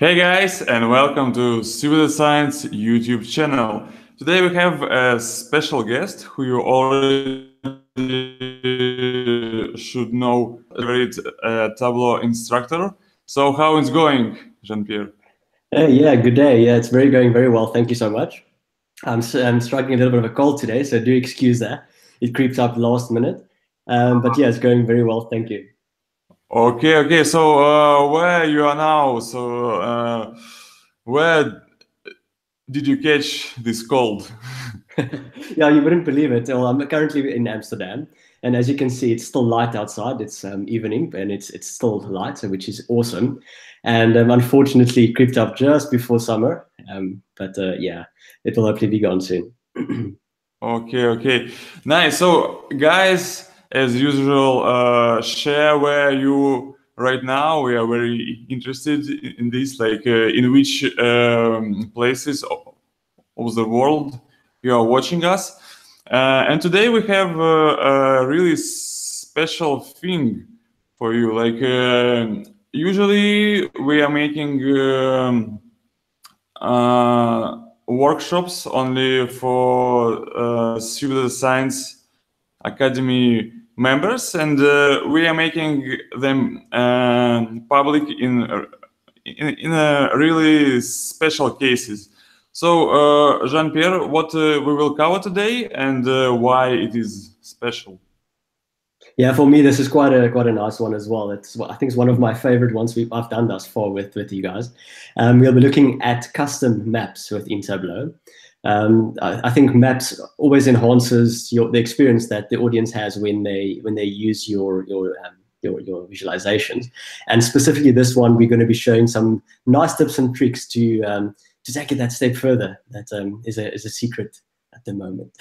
Hey guys, and welcome to Civil Science YouTube channel. Today we have a special guest who you already should know, great Tableau instructor. So how it's going, Jean-Pierre? Yeah, good day. Yeah, it's going very well. Thank you so much. I'm struggling a little bit of a cold today, so do excuse that. It creeps up last minute. But yeah, it's going very well. Thank you. Okay. So where you are now? So where did you catch this cold? Yeah, you wouldn't believe it. Well, I'm currently in Amsterdam, and as you can see, it's still light outside. It's evening, and it's still light, so which is awesome. And unfortunately, it creeped up just before summer. But yeah, it will hopefully be gone soon. Okay. Nice. So, guys, as usual, share where you right now. We are very interested in this, like in which places of the world you are watching us. And today we have a really special thing for you. Like usually we are making workshops only for Civil Science Academy members, and we are making them public in a really special cases. So, Jean-Pierre, what we will cover today and why it is special? Yeah, for me, this is quite a nice one as well. I think it's one of my favorite ones I've done thus far with you guys. We'll be looking at custom maps within Tableau. I think maps always enhances the experience that the audience has when they use your visualizations. And specifically this one, we're going to be showing some nice tips and tricks to take it that step further. That is a secret at the moment.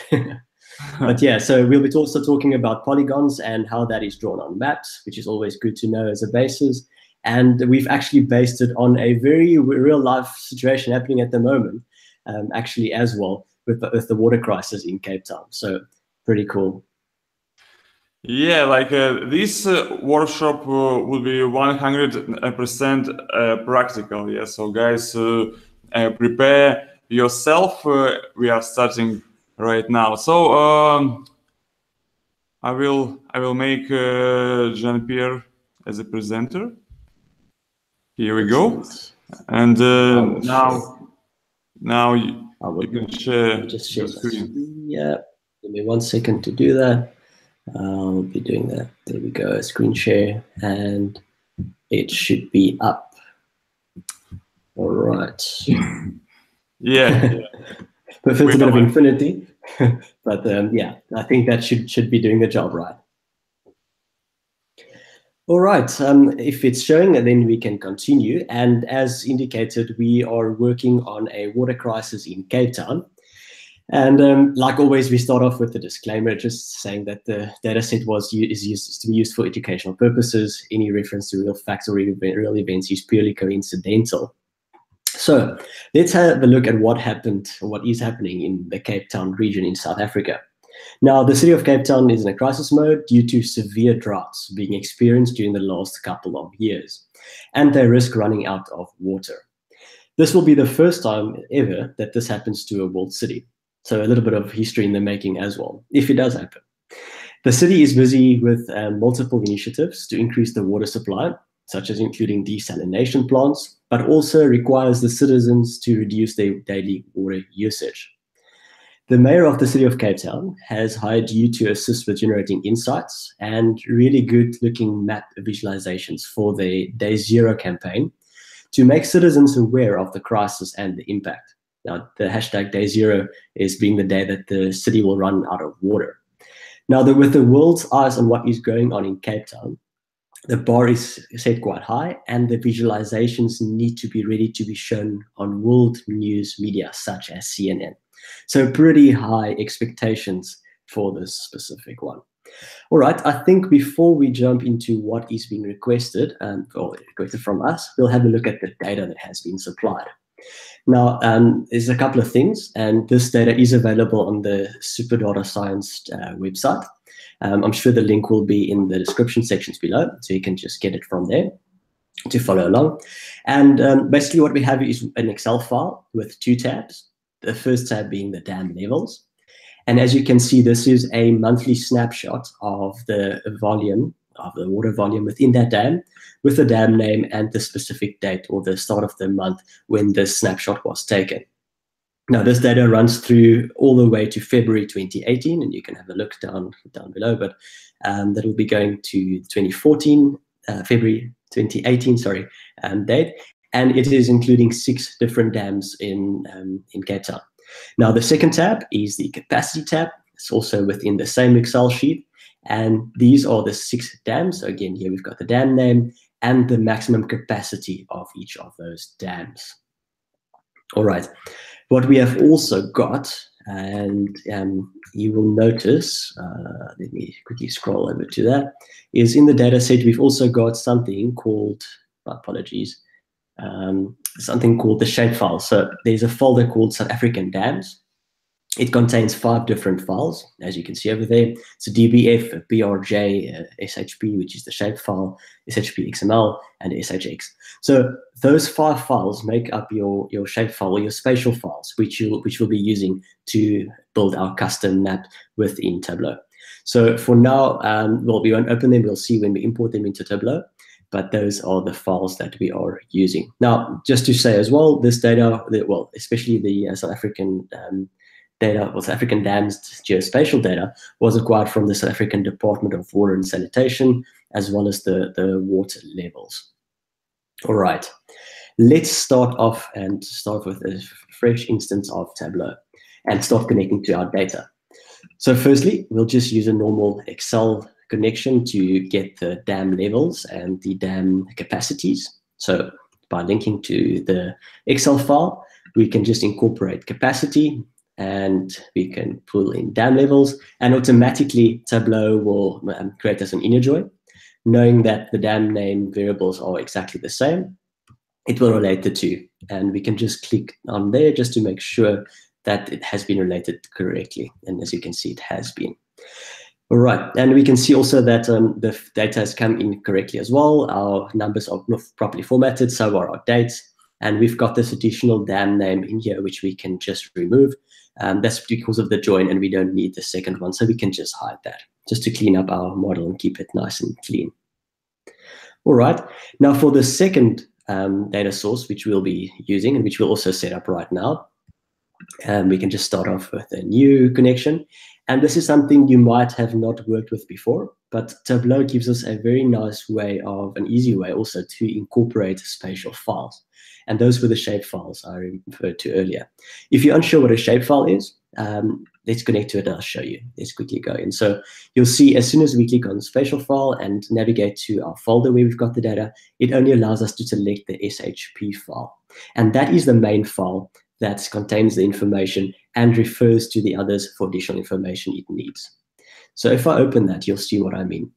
But yeah, so we'll be also talking about polygons and how that is drawn on maps, which is always good to know as a basis. And we've actually based it on a very real life situation happening at the moment, actually as well with the water crisis in Cape Town. So pretty cool. Yeah, like this workshop will be 100% practical. Yeah, so guys, prepare yourself. We are starting right now. So I will make Jean-Pierre as a presenter. Here we go. And now you can share just your share screen. Yeah, give me 1 second to do that. I'll be doing that. There we go. Screen share, and it should be up. All right. Yeah. But it's a bit of infinity, but yeah, I think that should be doing the job right. All right, if it's showing, then we can continue. And as indicated, we are working on a water crisis in Cape Town. And like always, we start off with the disclaimer, just saying that the data set is to be used for educational purposes. Any reference to real facts or real events is purely coincidental. So let's have a look at what happened, or what is happening in the Cape Town region in South Africa. Now, the city of Cape Town is in a crisis mode due to severe droughts being experienced during the last couple of years, and they risk running out of water. This will be the first time ever that this happens to a walled city. So a little bit of history in the making as well, if it does happen. The city is busy with multiple initiatives to increase the water supply, such as including desalination plants, but also requires the citizens to reduce their daily water usage. The mayor of the city of Cape Town has hired you to assist with generating insights and really good looking map visualizations for the Day Zero campaign to make citizens aware of the crisis and the impact. Now, the hashtag Day Zero is being the day that the city will run out of water. Now, with the world's eyes on what is going on in Cape Town, the bar is set quite high, and the visualizations need to be ready to be shown on world news media such as CNN. So pretty high expectations for this specific one. All right, I think before we jump into what is being requested, or requested from us, we'll have a look at the data that has been supplied. Now, there's a couple of things, and this data is available on the Super Data Science website. I'm sure the link will be in the description sections below, so you can just get it from there. to follow along. And basically what we have is an Excel file with 2 tabs. The first tab being the dam levels. And as you can see, this is a monthly snapshot of the volume, of the water volume within that dam, with the dam name and the specific date or the start of the month when this snapshot was taken. Now, this data runs through all the way to February 2018, and you can have a look down below, but that will be going to 2014, February 2018, sorry, date, and it is including 6 different dams in Cape Town. Now, the second tab is the capacity tab. It's also within the same Excel sheet, and these are the 6 dams. So again, here we've got the dam name and the maximum capacity of each of those dams. All right. What we have also got, and you will notice, let me quickly scroll over to that, is in the data set, we've also got something called, apologies, something called the shapefile. So there's a folder called South African Dams. It contains 5 different files, as you can see over there. It's a DBF, a BRJ, a SHP, which is the shapefile, SHP XML, and SHX. So those 5 files make up your shapefile or your spatial files, which we'll be using to build our custom map within Tableau. So for now, well, we won't open them. We'll see when we import them into Tableau. But those are the files that we are using. Now, just to say as well, this data, well, especially the South African data, or South African dams geospatial data, was acquired from the South African Department of Water and Sanitation, as well as the water levels. All right, let's start off with a fresh instance of Tableau and start connecting to our data. So firstly, we'll just use a normal Excel connection to get the dam levels and the dam capacities. So by linking to the Excel file, we can just incorporate capacity, and we can pull in dam levels, and automatically Tableau will create us an inner join. Knowing that the dam name variables are exactly the same, it will relate the two, and we can just click on there just to make sure that it has been related correctly. And as you can see, it has been. All right, and we can see also that the data has come in correctly as well. Our numbers are properly formatted, so are our dates, and we've got this additional dam name in here, which we can just remove. That's because of the join, and we don't need the second one, so we can just hide that, just to clean up our model and keep it nice and clean. All right, now for the second data source, which we'll be using, and which we'll also set up right now, we can just start off with a new connection. And this is something you might have not worked with before, but Tableau gives us a very nice way an easy way also to incorporate spatial files. And those were the shape files I referred to earlier. If you're unsure what a shapefile is, let's connect to it and I'll show you. Let's quickly go in. So you'll see as soon as we click on spatial file and navigate to our folder where we've got the data, it only allows us to select the SHP file. And that is the main file that contains the information and refers to the others for additional information it needs. So if I open that, you'll see what I mean.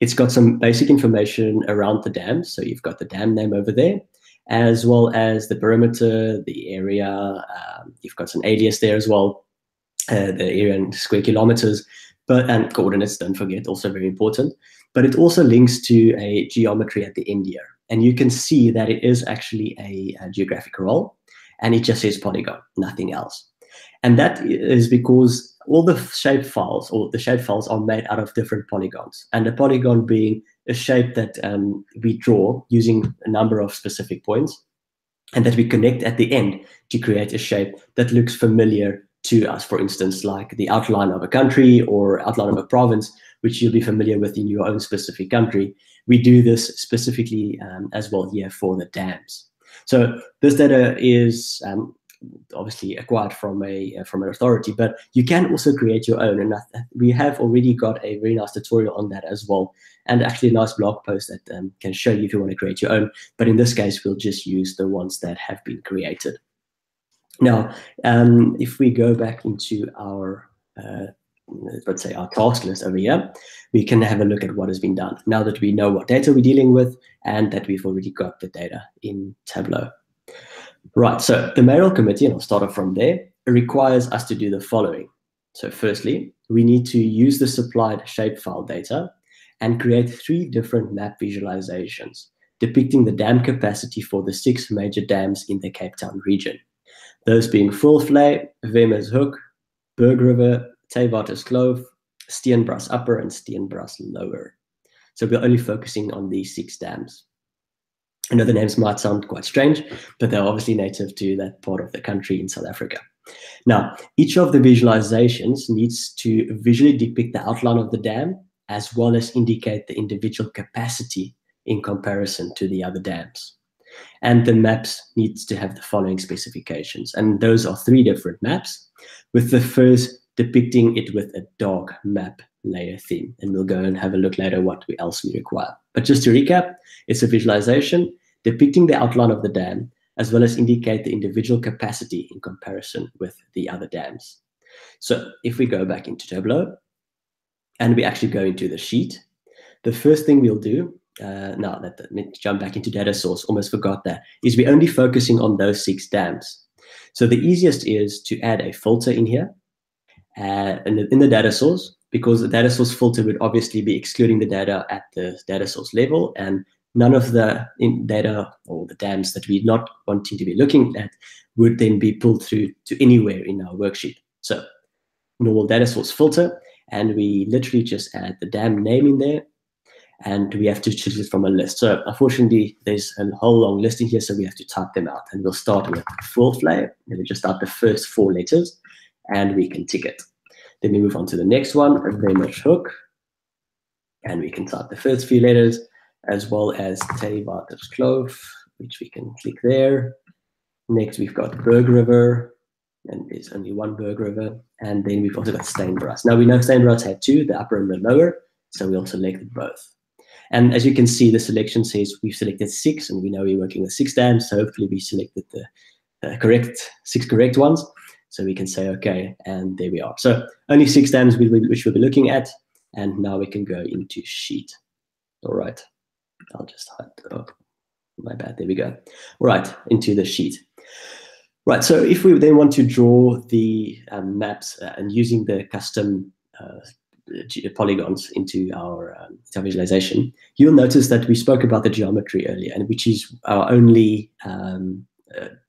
It's got some basic information around the dam. So you've got the dam name over there, as well as the perimeter, the area. You've got some alias there as well, the area in square kilometers, and coordinates, don't forget, also very important. But it also links to a geometry at the end here. And you can see that it is actually a geographic role, and it just says polygon, nothing else. And that is because all the shape files, or the shape files, are made out of different polygons. And a polygon being a shape that we draw using a number of specific points, and that we connect at the end to create a shape that looks familiar to us. For instance, like the outline of a country or outline of a province, which you'll be familiar with in your own specific country. We do this specifically as well here for the dams. So this data is obviously acquired from an authority, but you can also create your own, and we have already got a very nice tutorial on that as well, and actually a nice blog post that can show you if you want to create your own. But in this case, we'll just use the ones that have been created. Now, if we go back into our let's say our task list over here, we can have a look at what has been done now that we know what data we're dealing with and that we've already got the data in Tableau. Right, so the mayoral committee, and I'll start off from there, requires us to do the following. So firstly, we need to use the supplied shapefile data and create 3 different map visualizations. depicting the dam capacity for the 6 major dams in the Cape Town region. Those being Volvlei, Wemmershoek, Berg River, Theewaterskloof, Steenbras Upper, and Steenbras Lower. So we're only focusing on these 6 dams. I know the names might sound quite strange, but they're obviously native to that part of the country in South Africa. Now, each of the visualizations needs to visually depict the outline of the dam, as well as indicate the individual capacity in comparison to the other dams. And the maps needs to have the following specifications. And those are 3 different maps, with the first depicting it with a dark map layer theme. And we'll go and have a look later what else we require. But just to recap, it's a visualization depicting the outline of the dam, as well as indicate the individual capacity in comparison with the other dams. So if we go back into Tableau, and we actually go into the sheet, the first thing we'll do, now let me jump back into data source, almost forgot that, is we're only focusing on those 6 dams. So the easiest is to add a filter in here, in the data source, because the data source filter would obviously be excluding the data at the data source level, and none of the data or the dams that we're not wanting to be looking at would then be pulled through to anywhere in our worksheet. So normal data source filter, and we literally just add the dam name in there, and we have to choose it from a list. So unfortunately, there's a whole long list in here, so we have to type them out. And we'll start with Volvlei, and we just type the first 4 letters, and we can tick it. Then we move on to the next one, Wemmershoek, and we can type the first few letters, as well as Theewaterskloof, which we can click there. Next, we've got Berg River, and there's only 1 Berg River. And then we've also got Steenbras. Now we know Steenbras had 2, the upper and the lower, so we'll select both. And as you can see, the selection says we've selected 6, and we know we're working with 6 dams, so hopefully we selected the 6 correct ones. So we can say, okay, and there we are. So only 6 dams which we'll be looking at, and now we can go into sheet. All right, I'll just hide, oh, my bad, there we go. All right, into the sheet. Right, so if we then want to draw the maps and using the custom polygons into our visualization, you'll notice that we spoke about the geometry earlier, and which is our only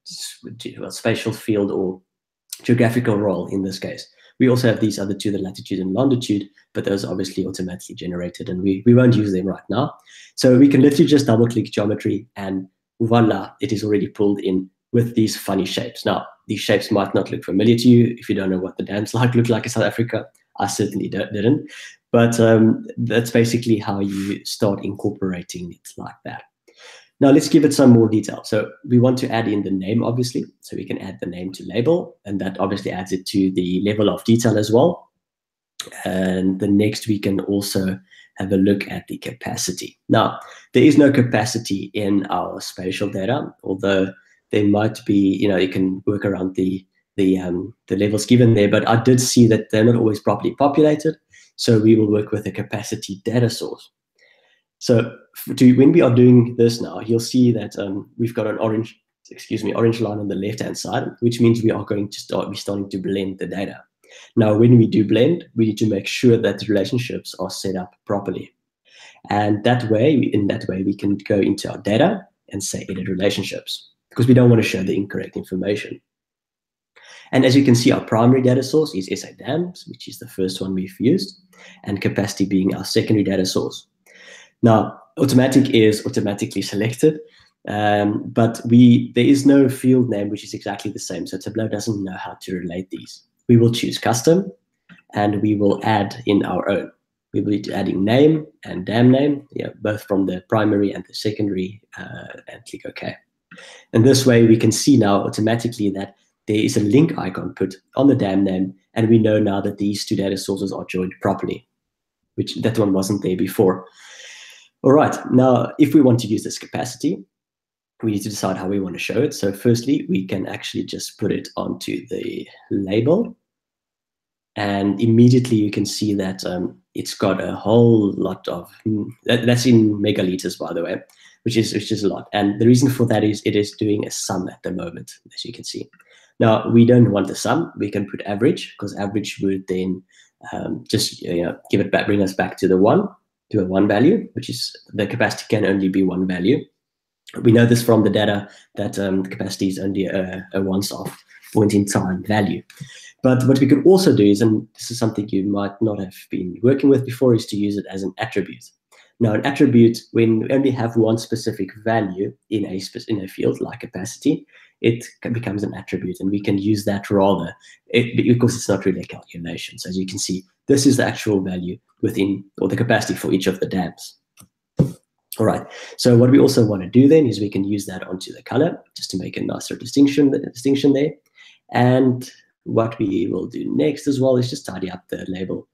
spatial field or geographical role in this case. We also have these other 2, the latitude and longitude, but those are obviously automatically generated, and we won't use them right now. So we can literally just double-click geometry, and voila, it is already pulled in with these funny shapes. Now, these shapes might not look familiar to you if you don't know what the dams look like in South Africa. I certainly didn't. But that's basically how you start incorporating it like that. Now let's give it some more detail. So we want to add in the name, obviously. So we can add the name to label, and that obviously adds it to the level of detail as well. And the next, we can also have a look at the capacity. Now, there is no capacity in our spatial data, although there might be, you can work around the levels given there, but I did see that they're not always properly populated. So we will work with a capacity data source. So when we are doing this now, you'll see that we've got an orange line on the left-hand side, which means we are going to be starting to blend the data. Now, when we do blend, we need to make sure that the relationships are set up properly. And in that way, we can go into our data and say edit relationships, because we don't want to show the incorrect information. And as you can see, our primary data source is SA Dams, which is the first one we've used, and capacity being our secondary data source. Now, automatic is automatically selected, but there is no field name which is exactly the same. So Tableau doesn't know how to relate these. We will choose custom, and we will add in our own. We will be adding name and dam name, both from the primary and the secondary, and click OK. And this way, we can see now automatically that there is a link icon put on the dam name, and we know now that these 2 data sources are joined properly, which that one wasn't there before. All right, now if we want to use this capacity, we need to decide how we want to show it. So firstly, we can actually just put it onto the label, and immediately you can see that it's got a whole lot of, that's in megaliters, by the way, which is a lot. And the reason for that is it is doing a sum at the moment, as you can see. Now, we don't want the sum. We can put average, because average would then just give it back, bring us back to a 1 value, which is the capacity can only be 1 value. We know this from the data that capacity is only a once-off point in time value. But what we could also do is, and this is something you might not have been working with before, is to use it as an attribute. Now, an attribute, when we only have one specific value in a field like capacity, it becomes an attribute, and we can use that rather, because it's not really a calculation. So as you can see, this is the actual value within, or the capacity for each of the dams. All right, so what we also want to do then is we can use that onto the color, just to make a nicer distinction there. And what we will do next as well is just tidy up the label.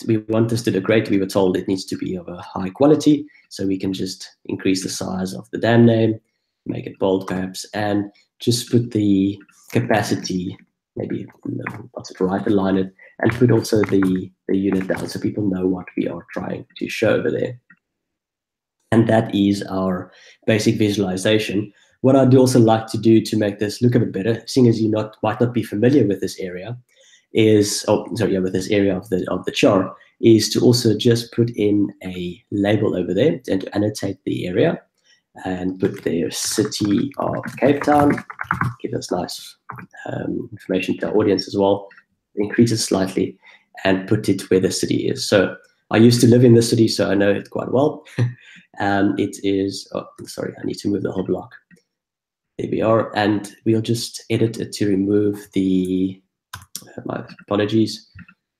We want this to look great. We were told it needs to be of a high quality, so we can just increase the size of the dam name, make it bold perhaps, and just put the capacity, maybe right, align it, and put also the unit down so people know what we are trying to show over there. And that is our basic visualization. What I'd also like to do to make this look a bit better, seeing as you might not be familiar with this area, is with this area of the chart, is to also just put in a label over there and to annotate the area, and put the city of Cape Town. Give us nice information to our audience as well. Increase it slightly and put it where the city is. So I used to live in the city, so I know it quite well. It is, I need to move the whole block. There we are, and we'll just edit it to remove the, my apologies.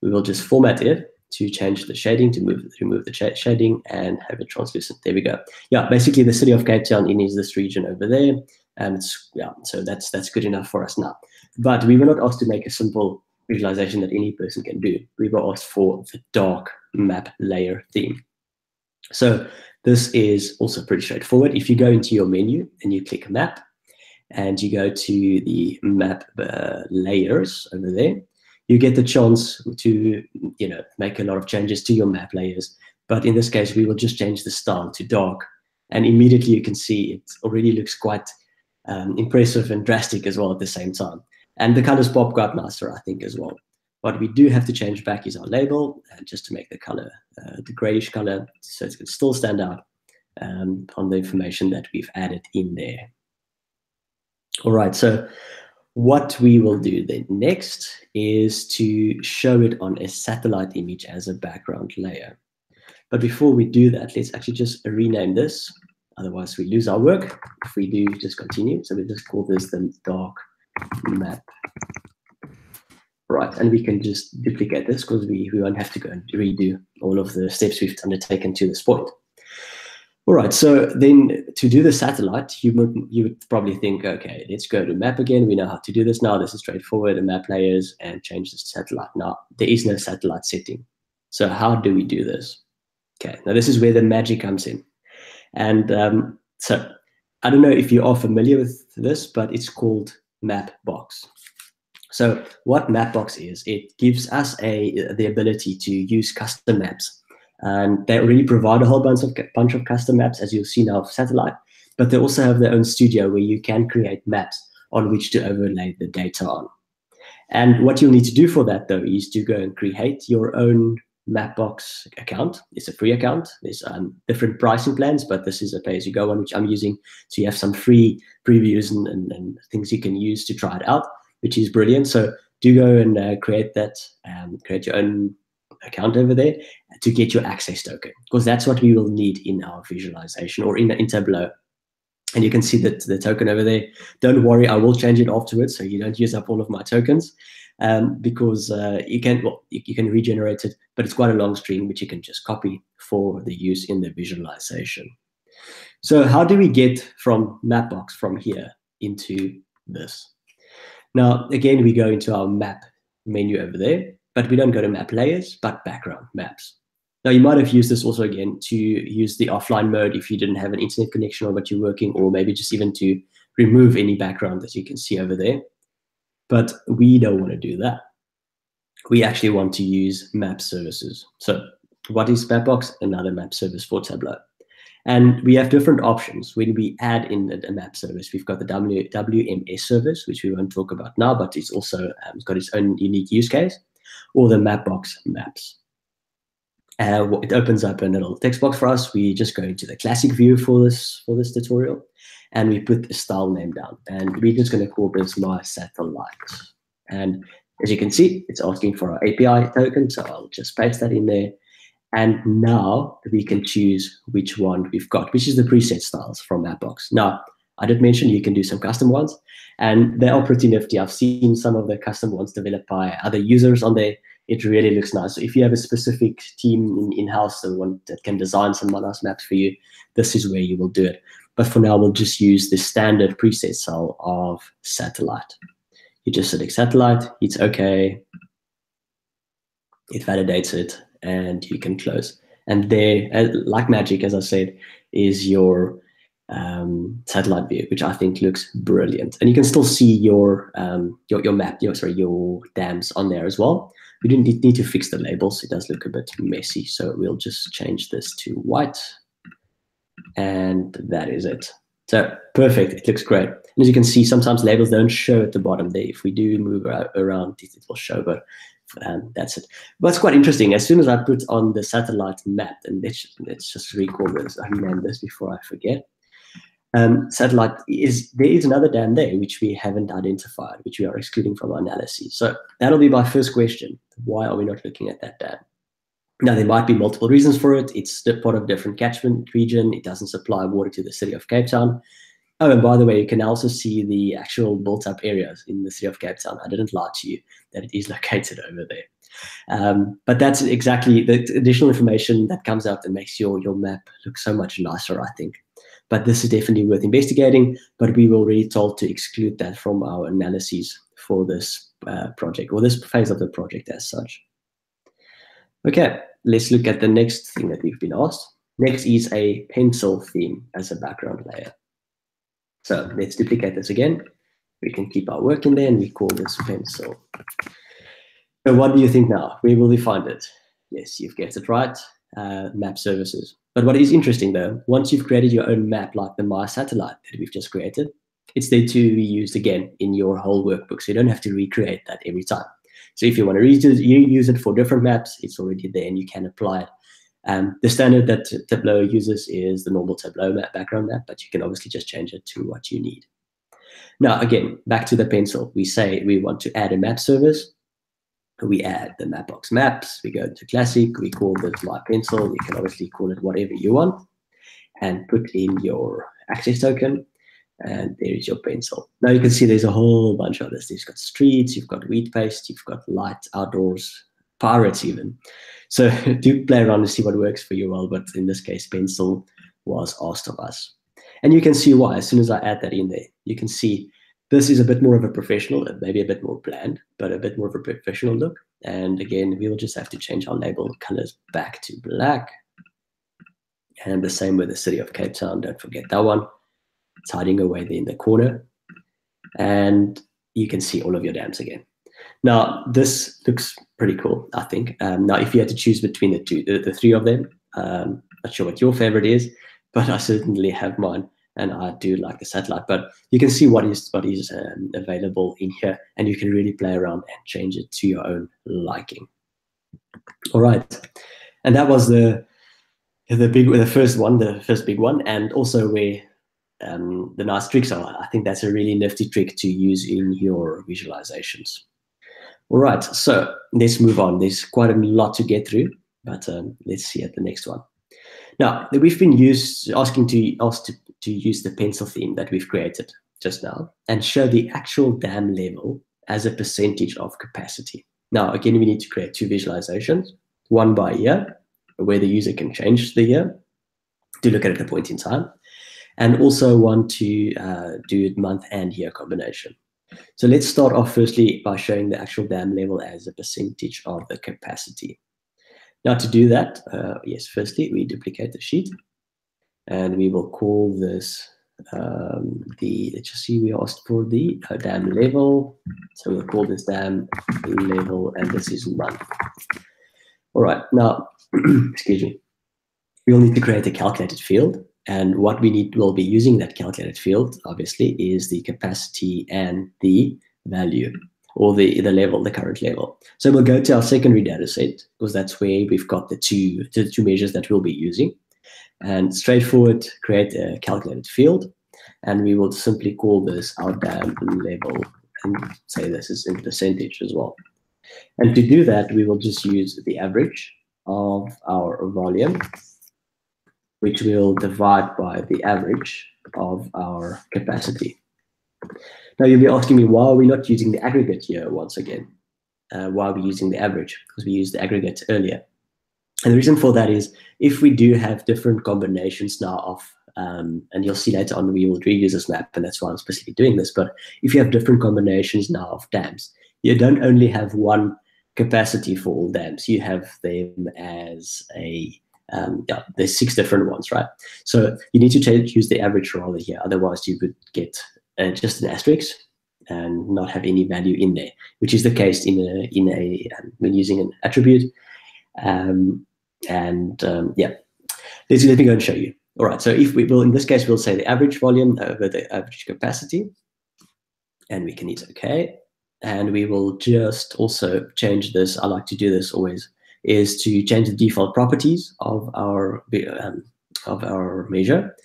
We will just format it to change the shading, to remove the shading and have it translucent. There we go. Yeah, basically the city of Cape Town is this region over there. And so that's good enough for us now. But we were not asked to make a simple visualization that any person can do. We were asked for the dark map layer theme. So this is also pretty straightforward. If you go into your menu and you click map, and you go to the map layers over there, you get the chance to make a lot of changes to your map layers. But in this case, we will just change the style to dark, and immediately you can see it already looks quite impressive and drastic as well at the same time. And the colors pop quite nicer, I think, as well. What we do have to change back is our label, just to make the color the grayish color, so it can still stand out on the information that we've added in there. All right, so what we will do then next is to show it on a satellite image as a background layer. But before we do that, let's actually just rename this. Otherwise, we lose our work. If we do, just continue. So we just call this the dark map. Right, and we can just duplicate this because we won't have to go and redo all of the steps we've undertaken to this point. All right, so then to do the satellite, you would probably think, okay, let's go to map again. We know how to do this now. This is straightforward, the map layers, and change this to satellite. Now, there is no satellite setting. So how do we do this? Okay, now this is where the magic comes in. And so I don't know if you are familiar with this, but it's called Mapbox. So what Mapbox is, it gives us the ability to use custom maps. And they already provide a whole bunch of custom maps, as you'll see now of satellite, but they also have their own studio where you can create maps on which to overlay the data on. And what you'll need to do for that, though, is to go and create your own Mapbox account. It's a free account. There's different pricing plans, but this is a pay-as-you-go one, which I'm using. So you have some free previews and things you can use to try it out, which is brilliant. So do go and create that, create your own account over there to get your access token, because that's what we will need in our visualization or in Tableau. And you can see that the token over there. Don't worry, I will change it afterwards so you don't use up all of my tokens, because you can regenerate it, but it's quite a long string which you can just copy for the use in the visualization. So how do we get from Mapbox from here into this? Now, again, we go into our map menu over there, but we don't go to map layers, but background maps. Now, you might have used this also, again, to use the offline mode if you didn't have an internet connection or what you're working, or maybe just even to remove any background that you can see over there. But we don't want to do that. We actually want to use map services. So what is Mapbox? Another map service for Tableau. And we have different options. When we add in a map service, we've got the WMS service, which we won't talk about now, but it's also got its own unique use case, or the Mapbox maps. It opens up a little text box for us. We just go into the classic view for this tutorial, and we put the style name down. And we're just going to call this my satellite. And as you can see, it's asking for our API token, so I'll just paste that in there. And now we can choose which one we've got, which is the preset styles from Mapbox. Now, I did mention you can do some custom ones, and they are pretty nifty. I've seen some of the custom ones developed by other users on there. It really looks nice. So if you have a specific team in-house that can design some nice maps for you, this is where you will do it. But for now, we'll just use the standard preset style of satellite. You just select satellite, it's OK. It validates it, and you can close. And there, like magic, as I said, is your satellite view, which I think looks brilliant. And you can still see your map, your dams on there as well. We didn't need to fix the labels. It does look a bit messy, so we'll just change this to white, and that is it. So perfect, it looks great. And as you can see, sometimes labels don't show at the bottom there. If we do move around, it will show, but that's it. But it's quite interesting. As soon as I put on the satellite map, and let's just recall this, I rename this before I forget. Satellite there is another dam there which we haven't identified, which we are excluding from our analysis. So that'll be my first question. Why are we not looking at that dam? Now, there might be multiple reasons for it. It's part of a different catchment region. It doesn't supply water to the city of Cape Town. Oh, and by the way, you can also see the actual built-up areas in the city of Cape Town. I didn't lie to you that it is located over there. But that's exactly the additional information that comes out that makes your map look so much nicer, I think. But this is definitely worth investigating, but we will be told to exclude that from our analyses for this project, or this phase of the project as such. Okay, let's look at the next thing that we've been asked. Next is a pencil theme as a background layer. So let's duplicate this again. We can keep our work in there, and we call this pencil. So what do you think now? Where will we find it? Yes, you've guessed it right, map services. But what is interesting though, once you've created your own map like the My Satellite that we've just created, it's there to be used again in your whole workbook. So you don't have to recreate that every time. So if you want to use it for different maps, it's already there and you can apply it. The standard that Tableau uses is the normal Tableau background map, but you can obviously just change it to what you need. Now, again, back to the pencil. We say we want to add a map service. We add the Mapbox maps. We go to classic. We call this my pencil. You can obviously call it whatever you want, and put in your access token. And there is your pencil. Now you can see there's a whole bunch of this. You've got streets, you've got wheat paste, you've got light, outdoors, pirates even. So do play around and see what works for you well. But in this case, pencil was asked of us. And you can see why. As soon as I add that in there, you can see this is a bit more of a professional, maybe a bit more bland, but a bit more of a professional look. And again, we will just have to change our label colors back to black. And the same with the city of Cape Town. Don't forget that one. It's hiding away there in the corner. And you can see all of your dams again. Now, this looks pretty cool, I think. Now, if you had to choose between the three of them, not sure what your favorite is, but I certainly have mine. And I do like the satellite, but you can see what is available in here, and you can really play around and change it to your own liking. All right, and that was the first big one, and also where the nice tricks are. I think that's a really nifty trick to use in your visualizations. All right, so let's move on. There's quite a lot to get through, but let's see at the next one. Now, we've been asked to use the pencil theme that we've created just now and show the actual dam level as a percentage of capacity. Now, again, we need to create two visualizations, one by year, where the user can change the year to look at a point in time, and also one to do month and year combination. So let's start off firstly by showing the actual dam level as a percentage of the capacity. Now, to do that, yes, firstly, we duplicate the sheet, and we will call this let's just see, we asked for the dam level. So we'll call this dam level, and this is month. All right, now, excuse me, we'll need to create a calculated field. And what we'll be using that calculated field, obviously, is the capacity and the value. or the level, the current level. So we'll go to our secondary data set, because that's where we've got the two measures that we'll be using. And straightforward, create a calculated field, and we will simply call this our dam level, and say this is in percentage as well. And to do that, we will just use the average of our volume, which we'll divide by the average of our capacity. Now you'll be asking me, why are we not using the aggregate here once again? Why are we using the average? Because we used the aggregate earlier. And the reason for that is, if we do have different combinations now of, and you'll see later on, we will reuse this map, and that's why I'm specifically doing this, but if you have different combinations now of dams, you don't only have one capacity for all dams, you have them as a, there's 6 different ones, right? So you need to use the average rather here, otherwise you would get just an asterisk and not have any value in there, which is the case when using an attribute. Yeah, let me go and show you. All right, so if we will, in this case, we'll say the average volume over the average capacity, and we can hit OK. And we will just also change this. I like to do this always, is to change the default properties of our measure,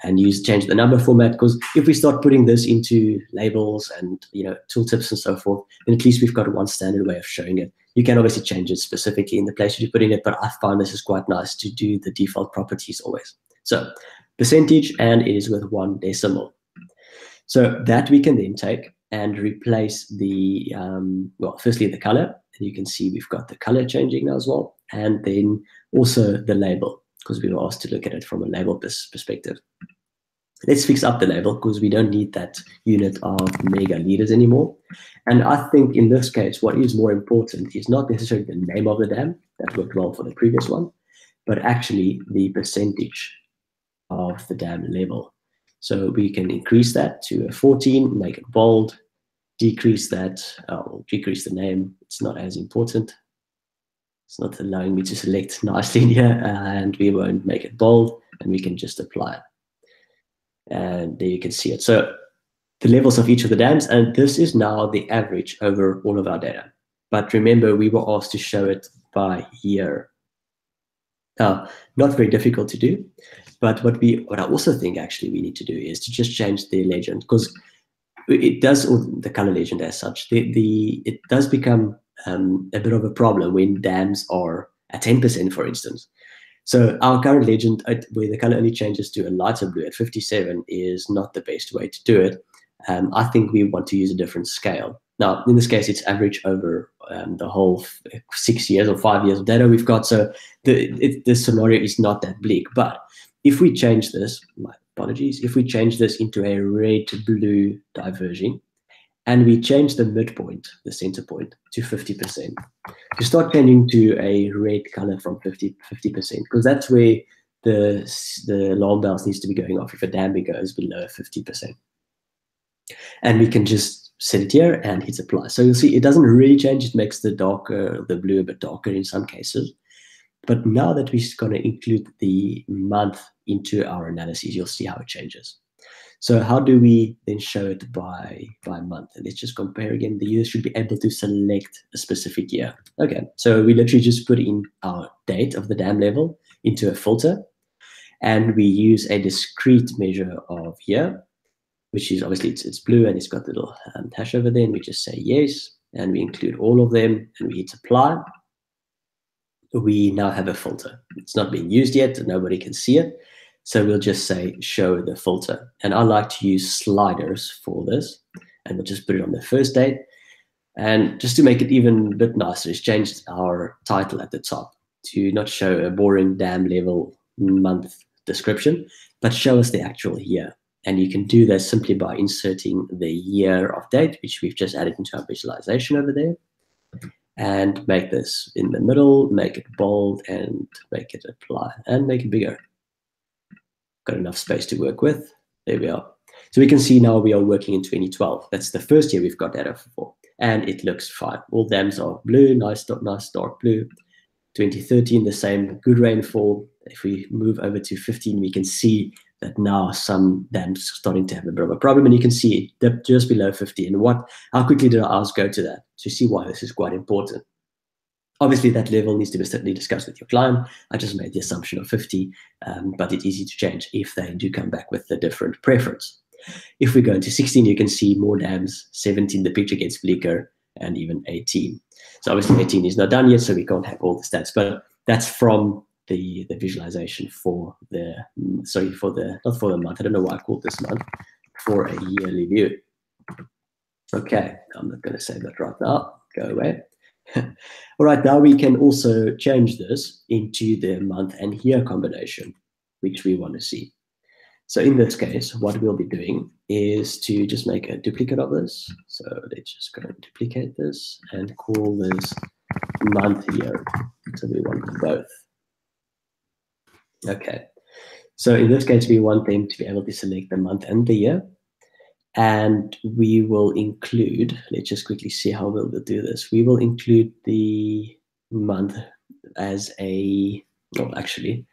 and change the number format, because if we start putting this into labels and tooltips and so forth, then at least we've got one standard way of showing it. You can obviously change it specifically in the place you're putting it, but I find this is quite nice to do the default properties always. So percentage, and it is with 1 decimal. So that we can then take and replace the, well, firstly the color, and you can see we've got the color changing now as well, and then also the label, because we were asked to look at it from a label perspective. Let's fix up the label, because we don't need that unit of mega liters anymore. And I think in this case, what is more important is not necessarily the name of the dam, that worked well for the previous one, but actually the percentage of the dam level. So we can increase that to a 14, make it bold, decrease that, decrease the name. It's not as important. It's not allowing me to select nicely here, and we won't make it bold, and we can just apply it. And there you can see it. So the levels of each of the dams, and this is now the average over all of our data. But remember, we were asked to show it by year. Not very difficult to do, but what I also think actually we need to do is to just change the legend, because it does, or the color legend as such, it does become a bit of a problem when dams are at 10%, for instance. So our current legend, where the color only changes to a lighter blue at 57, is not the best way to do it. I think we want to use a different scale. Now, in this case, it's average over the whole 6 years or 5 years of data we've got. So this scenario is not that bleak. But if we change this, my apologies, if we change this into a red-blue diverging, and we change the midpoint, the center point, to 50%, you start changing to a red color from 50%, because that's where the alarm bells needs to be going off if a dam goes below 50%. And we can just set it here and hit apply. So you'll see it doesn't really change. It makes the blue a bit darker in some cases. But now that we're going to include the month into our analysis, you'll see how it changes. So how do we then show it by month? And let's just compare again. The user should be able to select a specific year. Okay, so we literally just put in our date of the dam level into a filter, and we use a discrete measure of year, which is obviously it's blue and it's got the little hash over there, and we just say yes, and we include all of them, and we hit apply. We now have a filter. It's not being used yet, nobody can see it. So we'll just say show the filter. And I like to use sliders for this, and we'll just put it on the first date. And just to make it even a bit nicer, it's changed our title at the top to not show a boring dam level month description, but show us the actual year. And you can do that simply by inserting the year of date, which we've just added into our visualization over there. And make this in the middle, make it bold, and make it apply, and make it bigger. Got enough space to work with. There we are. So we can see now we are working in 2012. That's the first year we've got data for, and it looks fine. All dams are blue, nice dark blue. 2013, the same, good rainfall. If we move over to 15, we can see that now some dams starting to have a bit of a problem, and you can see it dipped just below 50. And how quickly did ours go to that? So you see why this is quite important. Obviously, that level needs to be certainly discussed with your client. I just made the assumption of 50, but it's easy to change if they do come back with a different preference. If we go into 16, you can see more dams. 17, the picture gets bleaker, and even 18. So obviously 18 is not done yet, so we can't have all the stats, but that's from the visualization for the, sorry, for the, not for the month, I don't know why I called this month, for a yearly view. Okay, I'm not going to say that right now, go away. All right, now we can also change this into the month and year combination, which we want to see. So in this case, what we'll be doing is to just make a duplicate of this. So let's just go and duplicate this and call this month year. So we want both. Okay. So in this case, we want them to be able to select the month and the year. And we will include, let's just quickly see how we'll do this. We will include the month as a, well, actually,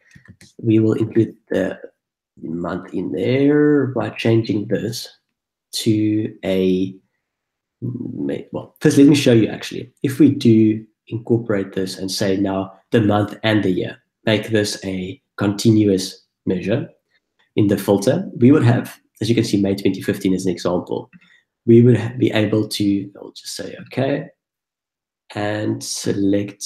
we will include the month in there by changing this to a, well, first let me show you actually. If we do incorporate this and say now the month and the year, make this a continuous measure in the filter, we would have, as you can see, May 2015 as an example, we would be able to, I'll just say, okay, and select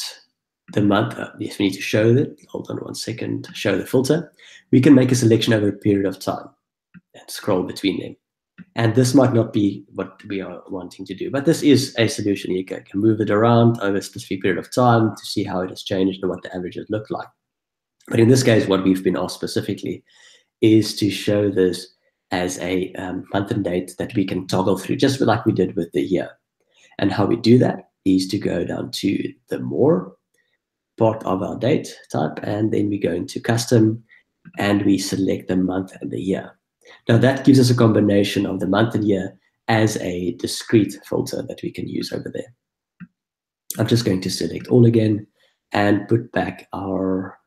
the month. Yes, we need to show that. Hold on one second, show the filter. We can make a selection over a period of time and scroll between them. And this might not be what we are wanting to do, but this is a solution. You can move it around over a specific period of time to see how it has changed and what the averages look like. But in this case, what we've been asked specifically is to show this as a month and date that we can toggle through, just like we did with the year. And how we do that is to go down to the more part of our date type, and then we go into custom, and we select the month and the year. Now that gives us a combination of the month and year as a discrete filter that we can use over there. I'm just going to select all again and put back our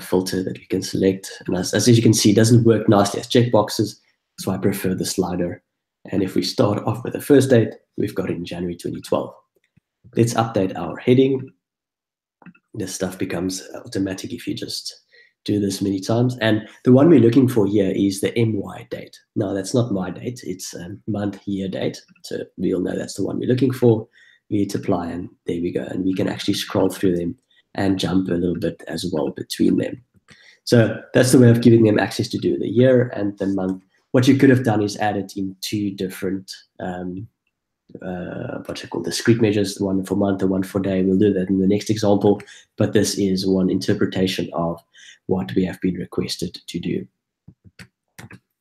filter that we can select. And as you can see, it doesn't work nicely as checkboxes, so I prefer the slider. And if we start off with the first date, we've got it in January 2012. Let's update our heading. This stuff becomes automatic if you just do this many times. And the one we're looking for here is the MY date. Now, that's not my date. It's month, year, date. So we'll know that's the one we're looking for. We hit apply, and there we go. And we can actually scroll through them and jump a little bit as well between them. So that's the way of giving them access to do the year and the month. What you could have done is add it in two different what's it called, discrete measures, one for month and one for day. We'll do that in the next example, but this is one interpretation of what we have been requested to do.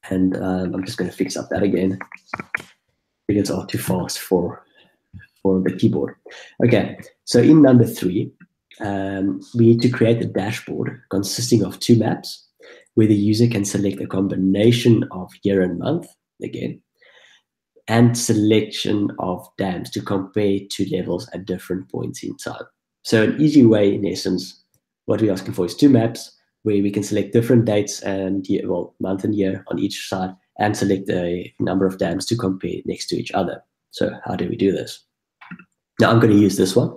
And I'm just going to fix up that again because it's too fast for the keyboard. Okay, so in number 3, we need to create a dashboard consisting of 2 maps where the user can select a combination of year and month, again, and selection of dams to compare 2 levels at different points in time. So an easy way, in essence, what we're asking for is 2 maps where we can select different dates and year, well, month and year on each side, and select a number of dams to compare next to each other. So how do we do this? Now I'm going to use this one,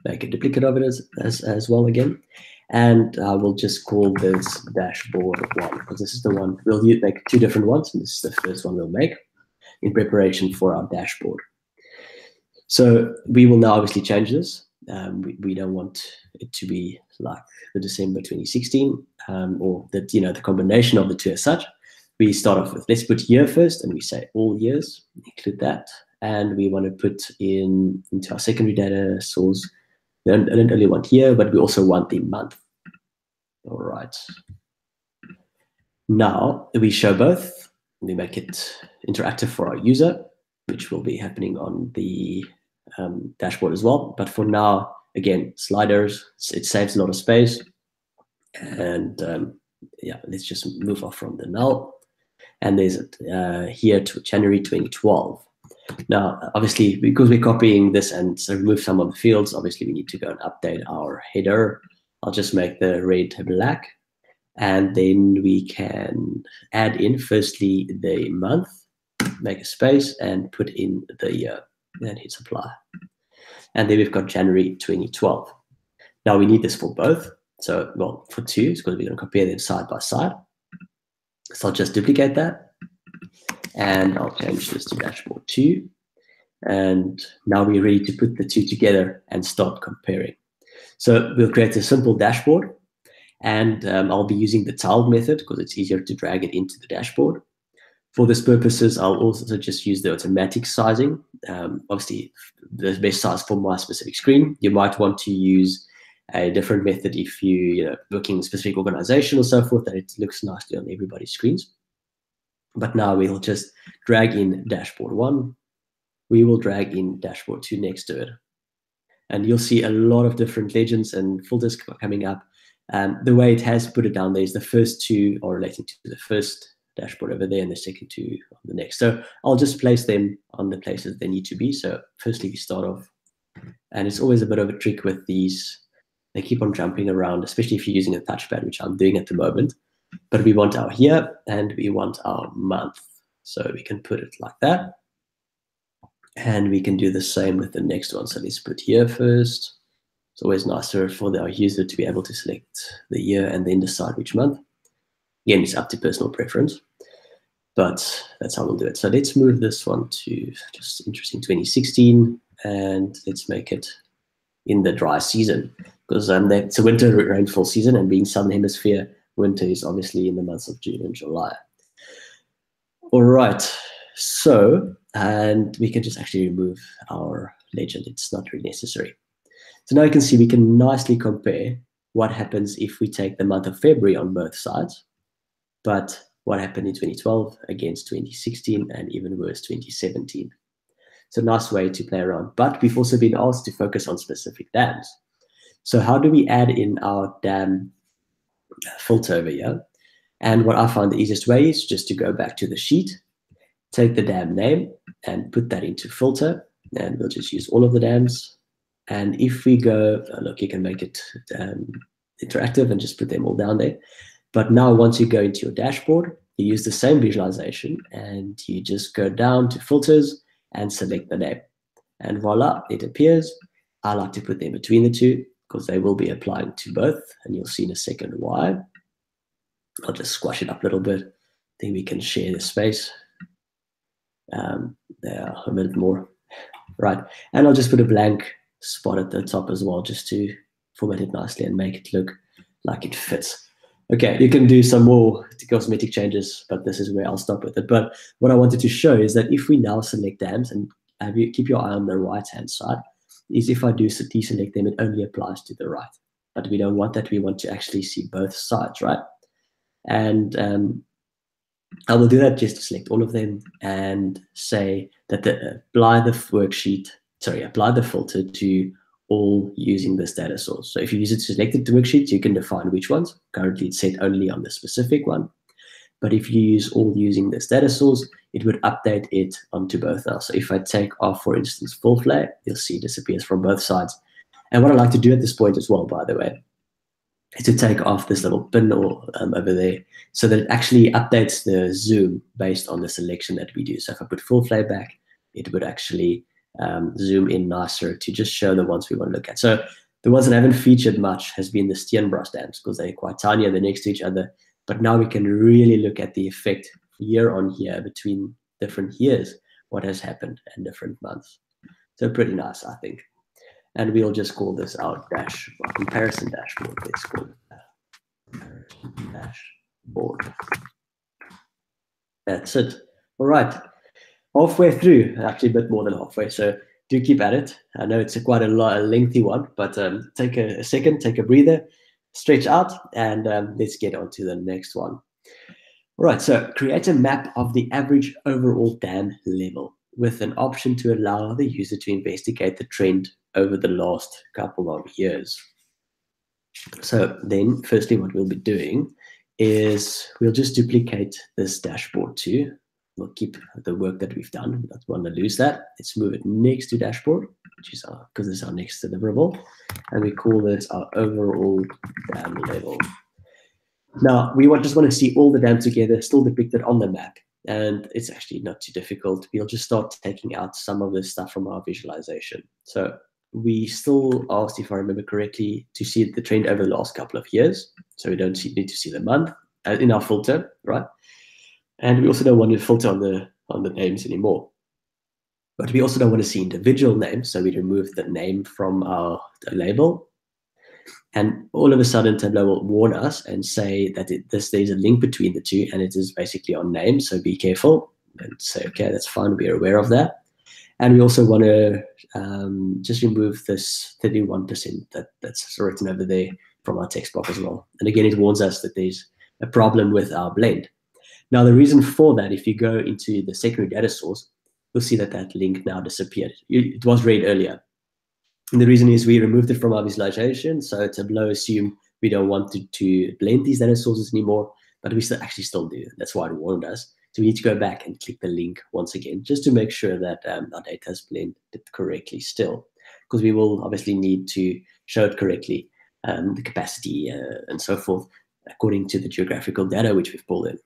make a duplicate of it as well again, and I will just call this dashboard 1, because this is the one we'll make 2 different ones, and this is the first one we'll make in preparation for our dashboard. So we will now obviously change this. We don't want it to be like the December 2016 or that, you know, the combination of the 2 as such. We start off with, let's put year first, and we say all years, include that. And we want to put into our secondary data source, I don't only want year, but we also want the month. All right. Now we show both. We make it interactive for our user, which will be happening on the dashboard as well. But for now, again, sliders, it saves a lot of space. And yeah, let's just move off from the null. And there's here to January 2012. Now, obviously, because we're copying this and remove some of the fields, obviously we need to go and update our header. I'll just make the red black. And then we can add in firstly the month, make a space, and put in the year, and hit apply. And then we've got January 2012. Now we need this for both. So, well, for two, because we're going to compare them side by side. So I'll just duplicate that. And I'll change this to dashboard 2. And now we're ready to put the two together and start comparing. So we'll create a simple dashboard. And I'll be using the tiled method because it's easier to drag it into the dashboard. For this purposes, I'll also just use the automatic sizing. Obviously, the best size for my specific screen. You might want to use a different method if you working in a specific organization or so forth, that it looks nicely on everybody's screens. But now we'll just drag in dashboard 1. We will drag in dashboard 2 next to it. And you'll see a lot of different legends and filters coming up. The way it has put it down there is the first two are relating to the first dashboard over there and the second two on the next. So I'll just place them on the places they need to be. So firstly, we start off, and it's always a bit of a trick with these. They keep on jumping around, especially if you're using a touchpad, which I'm doing at the moment. But we want our year and we want our month. So we can put it like that. And we can do the same with the next one. So let's put year first. It's always nicer for our user to be able to select the year and then decide which month. Again, it's up to personal preference, but that's how we'll do it. So let's move this one to just interesting 2016, and let's make it in the dry season, because it's a winter rainfall season, and being Southern Hemisphere, winter is obviously in the months of June and July. All right, so, and we can just actually remove our legend. It's not really necessary. So now you can see we can nicely compare what happens if we take the month of February on both sides, but what happened in 2012 against 2016, and even worse, 2017. It's a nice way to play around. But we've also been asked to focus on specific dams. So how do we add in our dam filter over here? And what I find the easiest way is just to go back to the sheet, take the dam name and put that into filter, and we'll just use all of the dams. And if we go, look, you can make it interactive and just put them all down there. But now once you go into your dashboard, you use the same visualization and you just go down to filters and select the name. And voila, it appears. I like to put them between the two because they will be applying to both. And you'll see in a second why. I'll just squash it up a little bit. Then we can share the space. There, a bit more. Right. And I'll just put a blank spot at the top as well, just to format it nicely and make it look like it fits. Okay, you can do some more cosmetic changes, but this is where I'll stop with it. But what I wanted to show is that if we now select dams, and keep your eye on the right-hand side, is if I do deselect them, it only applies to the right. But we don't want that. We want to actually see both sides, right? And I will do that just to select all of them and say that apply the filter to all using this data source. So if you use it to selected worksheets, you can define which ones. Currently, it's set only on the specific one. But if you use all using this data source, it would update it onto both now. So if I take off, for instance, full flag, you'll see it disappears from both sides. And what I like to do at this point as well, by the way, is to take off this little pin or over there so that it actually updates the zoom based on the selection that we do. So if I put full flag back, it would actually zoom in nicer to just show the ones we want to look at. So the ones that haven't featured much has been the Steenbras dams because they're quite tiny and they're next to each other. But now we can really look at the effect year on year between different years, what has happened in different months. So pretty nice, I think. And we'll just call this our comparison dashboard. Let's call it comparison dashboard. That's it. All right. Halfway through, actually a bit more than halfway. So do keep at it. I know it's quite a lengthy one, but take a second, take a breather, stretch out, and let's get on to the next one. All right, so create a map of the average overall dam level with an option to allow the user to investigate the trend over the last couple of years. So then, firstly, what we'll be doing is we'll just duplicate this dashboard too. We'll keep the work that we've done. We don't want to lose that. Let's move it next to dashboard, which is because it's our next deliverable. And we call this our overall dam level. Now, we just want to see all the dams together, still depicted on the map. And it's actually not too difficult. We'll just start taking out some of this stuff from our visualization. So we still asked, if I remember correctly, to see the trend over the last couple of years. So we don't need to see the month in our filter, right? And we also don't want to filter on the names anymore. But we also don't want to see individual names. So we remove the name from our label. And all of a sudden, Tableau will warn us and say that there's a link between the two, and it is basically on name. So be careful and say, okay, that's fine. We're aware of that. And we also want to just remove this 31% that's written over there from our text box as well. And again, it warns us that there's a problem with our blend. Now, the reason for that, if you go into the secondary data source, you'll see that that link now disappeared. It was read earlier. And the reason is we removed it from our visualization. So Tableau assumed we don't want to blend these data sources anymore, but we still do. That's why it warned us. So we need to go back and click the link once again, just to make sure that our data is blended correctly still, because we will obviously need to show it correctly, the capacity and so forth, according to the geographical data which we've pulled in.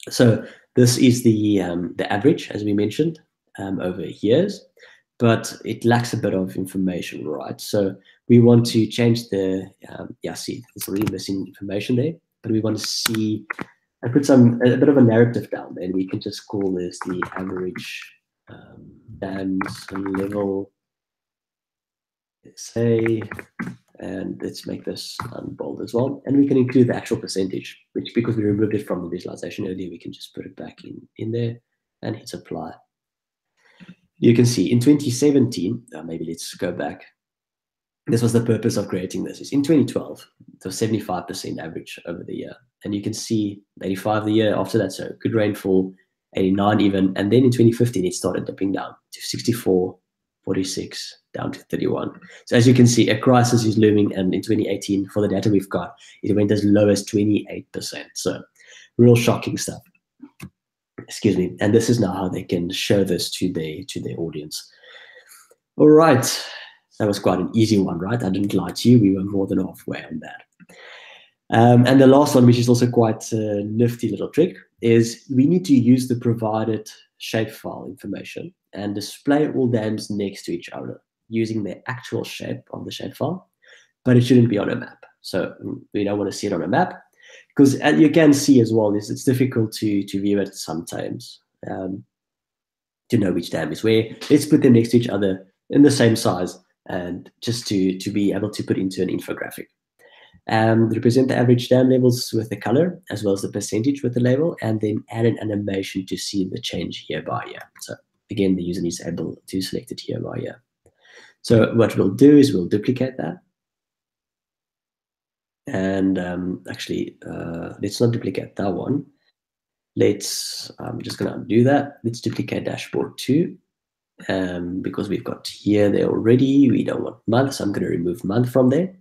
So this is the average, as we mentioned, over years, but it lacks a bit of information, right? So we want to change the, see, there's already missing information there, but we want to see, I put a bit of a narrative down there, and we can just call this the average dams level, say, and let's make this bold as well. And we can include the actual percentage, which, because we removed it from the visualization earlier, we can just put it back in there and hit apply. You can see in 2017, maybe let's go back. This was the purpose of creating this. Is in 2012, it was 75% average over the year. And you can see 85 the year after that, so good rainfall, 89 even. And then in 2015, it started dipping down to 64, 46, down to 31. So as you can see, a crisis is looming. And in 2018, for the data we've got, it went as low as 28%. So real shocking stuff. Excuse me. And this is now how they can show this to their audience. All right. That was quite an easy one, right? I didn't lie to you. We were more than halfway on that. And the last one, which is also quite a nifty little trick, is we need to use the provided shapefile information and display all dams next to each other using the actual shape of the shapefile, but it shouldn't be on a map. So we don't want to see it on a map, because you can see as well, it's difficult to view it sometimes, to know which dam is where. Let's put them next to each other in the same size, and just to be able to put into an infographic. Represent the average dam levels with the color, as well as the percentage with the label, and then add an animation to see the change year by year. So again, the user is able to select it year by year. So what we'll do is we'll duplicate that. And actually, let's not duplicate that one. I'm just going to undo that. Let's duplicate dashboard 2. Because we've got year there already, we don't want month, so I'm going to remove month from there.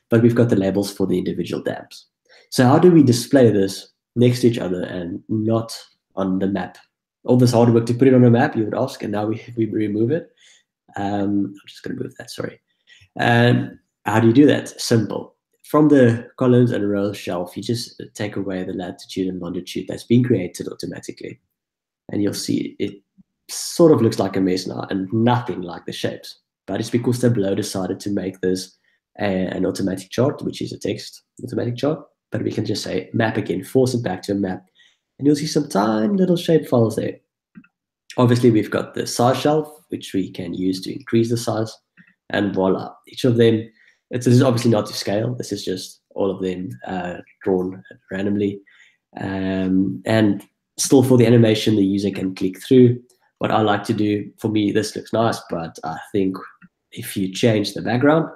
But we've got the labels for the individual dams. So how do we display this next to each other and not on the map? All this hard work to put it on a map, you would ask, and now we remove it. I'm just going to move that, sorry. How do you do that? Simple. From the columns and rows shelf, you just take away the latitude and longitude that's been created automatically. And you'll see it sort of looks like a mess now and nothing like the shapes. But it's because Tableau decided to make this an automatic chart, which is a text automatic chart. But we can just say map again, force it back to a map. And you'll see some tiny little shape files there. Obviously, we've got the size shelf, which we can use to increase the size. And voila, each of them, this is obviously not to scale. This is just all of them drawn randomly. And still for the animation, the user can click through. What I like to do, for me, this looks nice, but I think if you change the background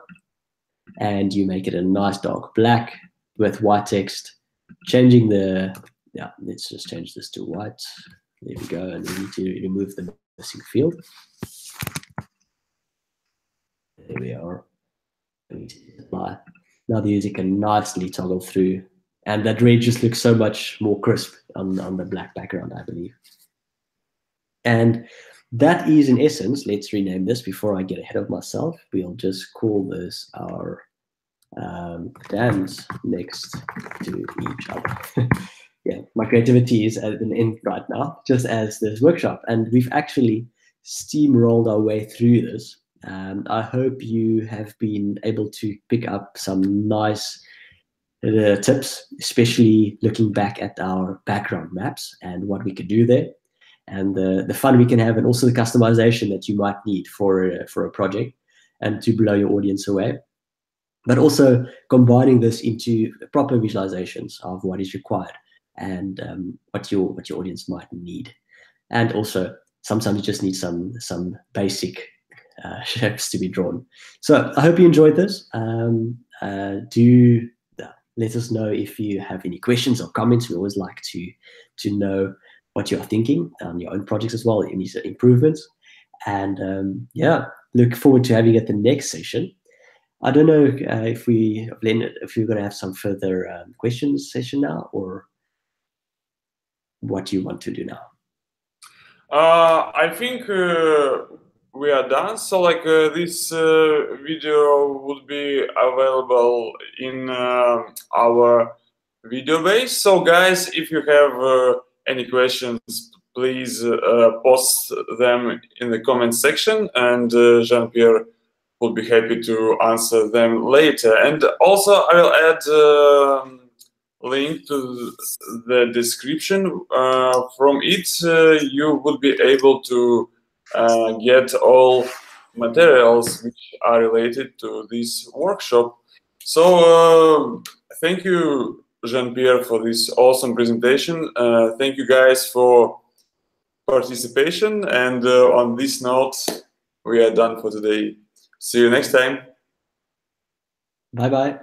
and you make it a nice dark black with white text, changing let's just change this to white. There we go. And we need to remove the missing field. There we are. Now the user can nicely toggle through, and that red just looks so much more crisp on the black background, I believe. And that is, in essence, let's rename this before I get ahead of myself. We'll just call this our dance next to each other. Yeah, my creativity is at an end right now, just as this workshop. And we've actually steamrolled our way through this. I hope you have been able to pick up some nice tips, especially looking back at our background maps and what we could do there, and the fun we can have, and also the customization that you might need for a project and to blow your audience away. But also combining this into proper visualizations of what is required and what your audience might need. And also sometimes you just need some basic shapes to be drawn. So I hope you enjoyed this. Do let us know if you have any questions or comments. We always like to know what you're thinking on your own projects as well, any improvements. And yeah, look forward to having you at the next session. I don't know if we're going to have some further questions session now, or what do you want to do now? I think we are done. So like this video would be available in our video base. So guys, if you have any questions, please post them in the comment section, and Jean-Pierre will be happy to answer them later. And also I will add link to the description. From it you will be able to get all materials which are related to this workshop. So thank you, Jean-Pierre, for this awesome presentation. Thank you guys for participation, and on this note we are done for today. See you next time. Bye bye.